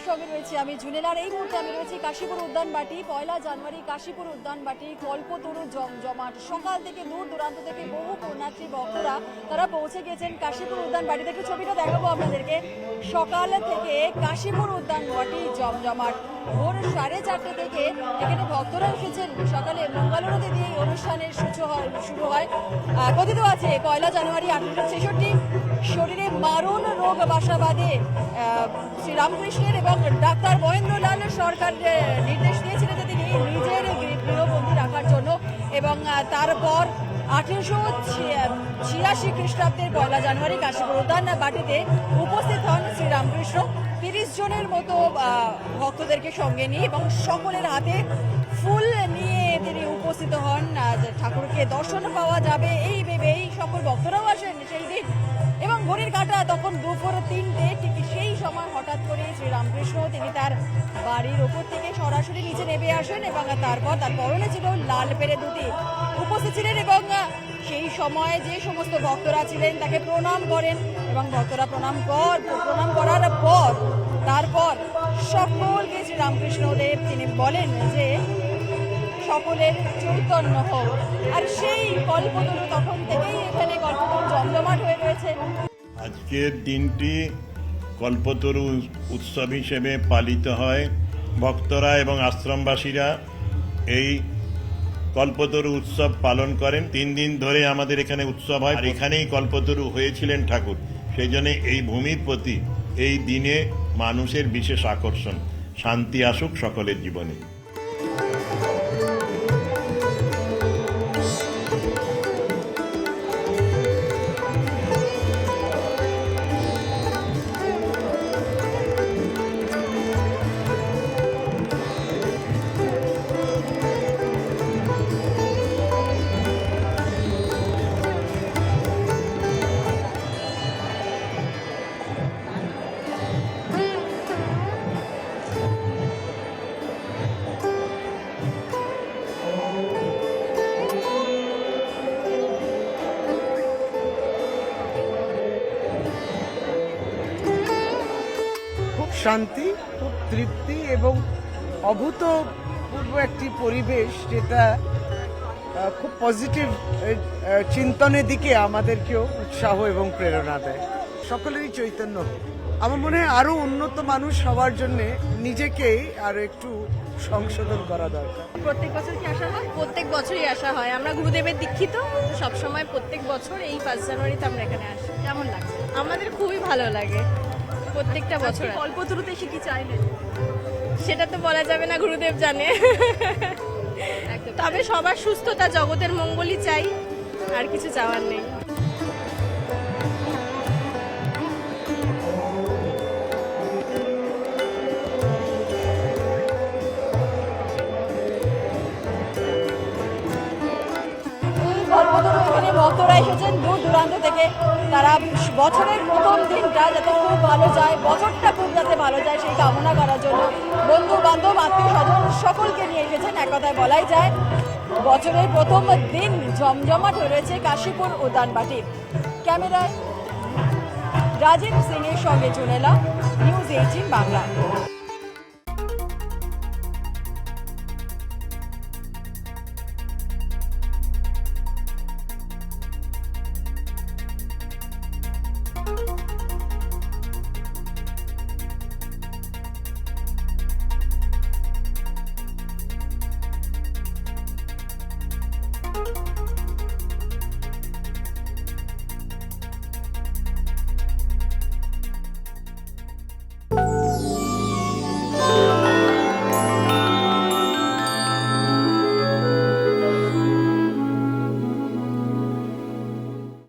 সঙ্গে রয়েছি আমি জুনেলার। এই মুহূর্তে আমি রয়েছি কাশীপুর উদ্যানবাটি। 1 জানুয়ারি কাশীপুর উদ্যানবাটি কল্পতরু জমজমাট। সকাল থেকে দূর দূরান্ত থেকে বহু পুণ্যার্থী ভক্তরা তারা পৌঁছে গেছেন কাশীপুর উদ্যানবাটিতে। একটু ছবিটা দেখাবো আপনাদেরকে। সকাল থেকে কাশীপুর উদ্যানবাটি জমজমাট। ভোর 4:30 থেকে এখানে ভক্তরা এসেছেন। সকালে মঙ্গলারতি দিয়ে এই অনুষ্ঠানের শুরু হয়। কথিত আছে 1 জানুয়ারি 1866 শরীরে মারণ রোগ বাসা বাঁধে শ্রীরামকৃষ্ণের এবং ডাক্তার মহেন্দ্রলাল সরকার নির্দেশ দিয়েছিলেন যে তিনি নিজের গৃহবন্দী রাখার জন্য। এবং তারপর 1886 খ্রিস্টাব্দের 1 জানুয়ারি কাশীপুর উদ্যানবাটিতে উপস্থিত হন শ্রীরামকৃষ্ণ 30 জনের মতো ভক্তদেরকে সঙ্গে নিয়ে, এবং সকলের হাতে ফুল নিয়ে তিনি উপস্থিত হন। ঠাকুরকে দর্শন পাওয়া যাবে এই ভেবেই সকল ভক্তরাও আসেন সেই দিন। এবং ঘড়ির কাঁটা তখন দুপুর 3টে, ঠিক সেই সময় হঠাৎ করে শ্রীরামকৃষ্ণ তিনি তার বাড়ির ওপর থেকে সরাসরি নিচে নেমে আসেন এবং তারপর তার পরনে ছিল লাল পেরে ধুতি। উপস্থিত ছিলেন এবং সেই সময় যে সমস্ত ভক্তরা ছিলেন তাকে প্রণাম করেন, এবং ভক্তরা প্রণাম করার পর তারপর সকলকে শ্রীরামকৃষ্ণদেব তিনি বলেন যে সকলের চৈতন্য হোক। আর সেই কল্পতরু তখন থেকেই এখানে কল্পতরু জমজমাট হয়ে রয়েছে। আজকের দিনটি কল্পতরু উৎসব হিসেবে পালিত হয়। ভক্তরা এবং আশ্রমবাসীরা এই কল্পতরু উৎসব পালন করেন। 3 দিন ধরে আমাদের এখানে উৎসব হয়, আর এখানেই কল্পতরু হয়েছিলেন ঠাকুর। সেই জন্য এই ভূমির প্রতি এই দিনে মানুষের বিশেষ আকর্ষণ। শান্তি আসুক সকলের জীবনে। শান্তি, খুব তৃপ্তি এবং অভূতপূর্ব একটি পরিবেশ, যেটা খুব পজিটিভ চিন্তনের দিকে আমাদেরকেও উৎসাহ এবং প্রেরণা দেয়। সকলেরই চৈতন্য। আমার মনে হয় আরো উন্নত মানুষ হওয়ার জন্য নিজেকেই আরো একটু সংশোধন করা দরকার। প্রত্যেক বছর কি আসা হয়? প্রত্যেক বছরই আসা হয়। আমরা গুরুদেবের দীক্ষিত, সবসময় প্রত্যেক বছর এই 1 জানুয়ারিতে আমরা এখানে আসি। কেমন লাগছে? আমাদের খুবই ভালো লাগে প্রত্যেকটা বছর। কল্পতরুতে এসে কি চাইলেন? সেটা তো বলা যাবে না, গুরুদেব জানে। তবে সবার সুস্থতা, জগতের মঙ্গলই চাই, আর কিছু চাওয়ার নেই। কল্পতরু এখানে ভক্তরা এসেছেন দূর দূরান্ত থেকে। তারা বছরের প্রথম দিনটা যাতে খুব ভালো যায়, বছরটা খুব যাতে ভালো যায় সেই কামনা করার জন্য বন্ধু বান্ধব আত্মীয় স্বজন সকলকে নিয়ে এসেছেন। এক কথায় বলাই যায় বছরের প্রথম দিন জমজমাট হয়ে রয়েছে কাশীপুর উদ্যানবাটি। ক্যামেরায় রাজীব সিং এর সঙ্গে জুনেলা, নিউজ 18 বাংলা।